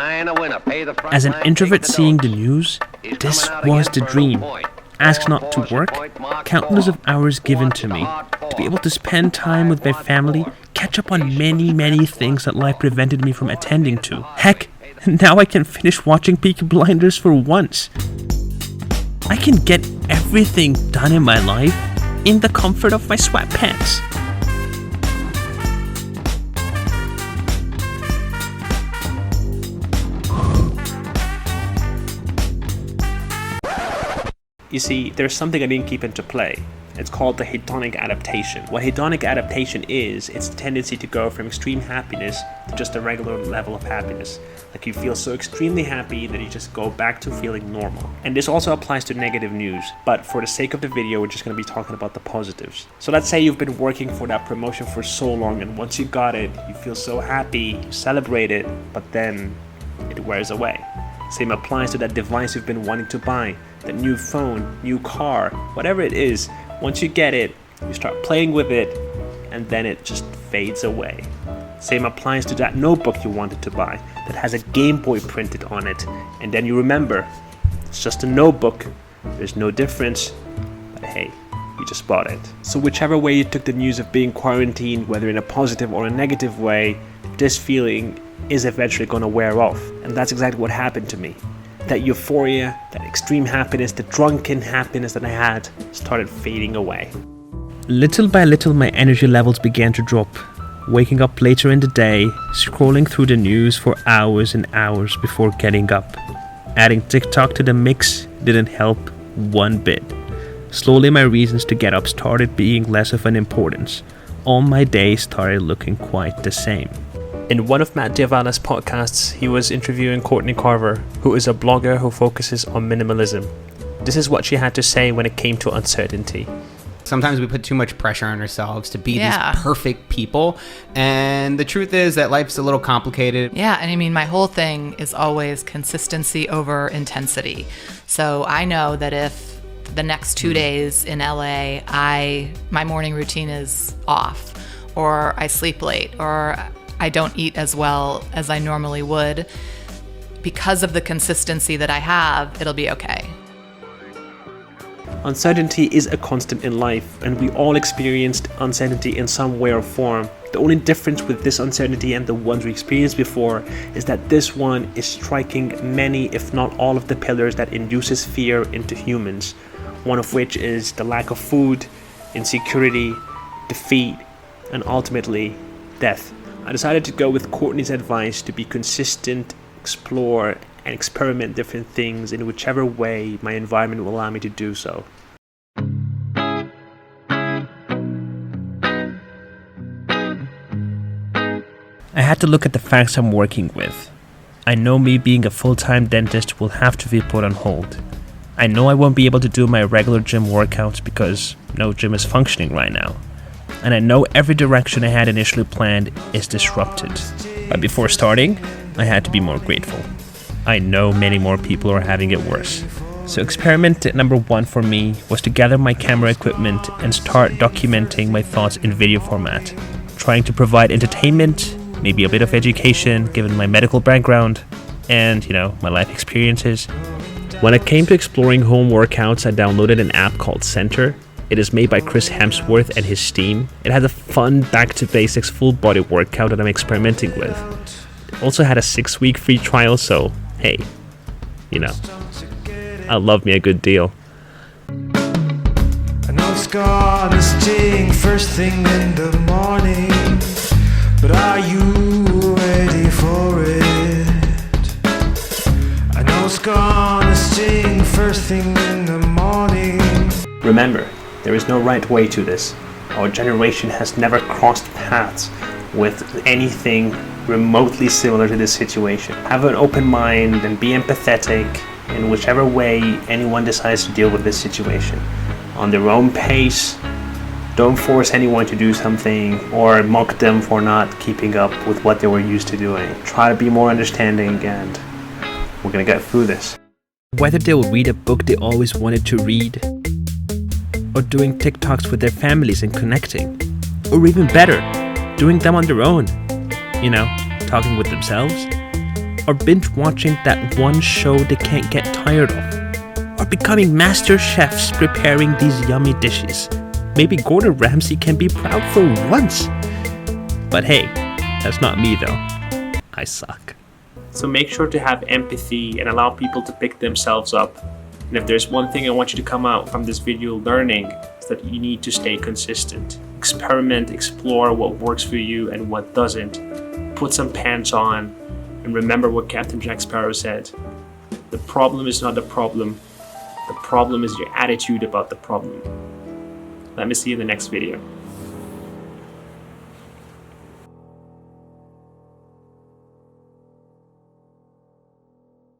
As an introvert seeing the news, this was the dream. Asked not to work, countless of hours given to me, to be able to spend time with my family, catch up on many things that life prevented me from attending to. Heck, now I can finish watching Peaky Blinders for once. I can get everything done in my life in the comfort of my sweatpants. You see, there's something I didn't keep into play. It's called the hedonic adaptation. What hedonic adaptation is, it's the tendency to go from extreme happiness to just a regular level of happiness. Like you feel so extremely happy that you just go back to feeling normal. And this also applies to negative news, but for the sake of the video, we're just going to be talking about the positives. So let's say you've been working for that promotion for so long, and once you got it, you feel so happy, you celebrate it, but then it wears away. Same applies to that device you've been wanting to buy, that new phone, new car, whatever it is. Once you get it, you start playing with it, and then it just fades away. Same applies to that notebook you wanted to buy that has a Game Boy printed on it, and then you remember, it's just a notebook, there's no difference, but hey, you just bought it. So whichever way you took the news of being quarantined, whether in a positive or a negative way, this feeling is eventually going to wear off, and that's exactly what happened to me. That euphoria, that extreme happiness, the drunken happiness that I had started fading away. Little by little my energy levels began to drop, waking up later in the day, scrolling through the news for hours and hours before getting up. Adding TikTok to the mix didn't help one bit. Slowly my reasons to get up started being less of an importance. All my days started looking quite the same. In one of Matt Diavana's podcasts, he was interviewing Courtney Carver, who is a blogger who focuses on minimalism. This is what she had to say when it came to uncertainty. Sometimes we put too much pressure on ourselves to be these perfect people. And the truth is that life's a little complicated. Yeah, and I mean, my whole thing is always consistency over intensity. So I know that if the next 2 days in LA, my morning routine is off, or I sleep late, or I don't eat as well as I normally would, because of the consistency that I have, it'll be okay. Uncertainty is a constant in life, and we all experienced uncertainty in some way or form. The only difference with this uncertainty and the ones we experienced before is that this one is striking many, if not all, of the pillars that induces fear into humans. One of which is the lack of food, insecurity, defeat, and ultimately, death. I decided to go with Courtney's advice to be consistent, explore, and experiment different things in whichever way my environment will allow me to do so. I had to look at the facts I'm working with. I know me being a full-time dentist will have to be put on hold. I know I won't be able to do my regular gym workouts because no gym is functioning right now. And I know every direction I had initially planned is disrupted. But before starting, I had to be more grateful. I know many more people are having it worse. So experiment number 1 for me was to gather my camera equipment and start documenting my thoughts in video format, trying to provide entertainment, maybe a bit of education given my medical background, and, my life experiences. When it came to exploring home workouts, I downloaded an app called Center. It is made by Chris Hemsworth and his team. It has a fun back-to-basics full-body workout that I'm experimenting with. It also had a 6-week free trial, so hey, I love me a good deal. I know it's gonna sting first thing in the morning, but are you ready for it? I know it's gonna sting first thing in the morning. Remember, there is no right way to this. Our generation has never crossed paths with anything remotely similar to this situation. Have an open mind and be empathetic in whichever way anyone decides to deal with this situation. On their own pace. Don't force anyone to do something or mock them for not keeping up with what they were used to doing. Try to be more understanding, and we're gonna get through this. Whether they will read a book they always wanted to read, or doing TikToks with their families and connecting, or even better, doing them on their own, talking with themselves. or binge watching that one show they can't get tired of, or becoming master chefs preparing these yummy dishes. Maybe Gordon Ramsay can be proud for once. But hey, that's not me though. I suck. So make sure to have empathy and allow people to pick themselves up. And if there's one thing I want you to come out from this video learning, is that you need to stay consistent. Experiment, explore what works for you and what doesn't. Put some pants on, and remember what Captain Jack Sparrow said. The problem is not the problem is your attitude about the problem. Let me see you in the next video.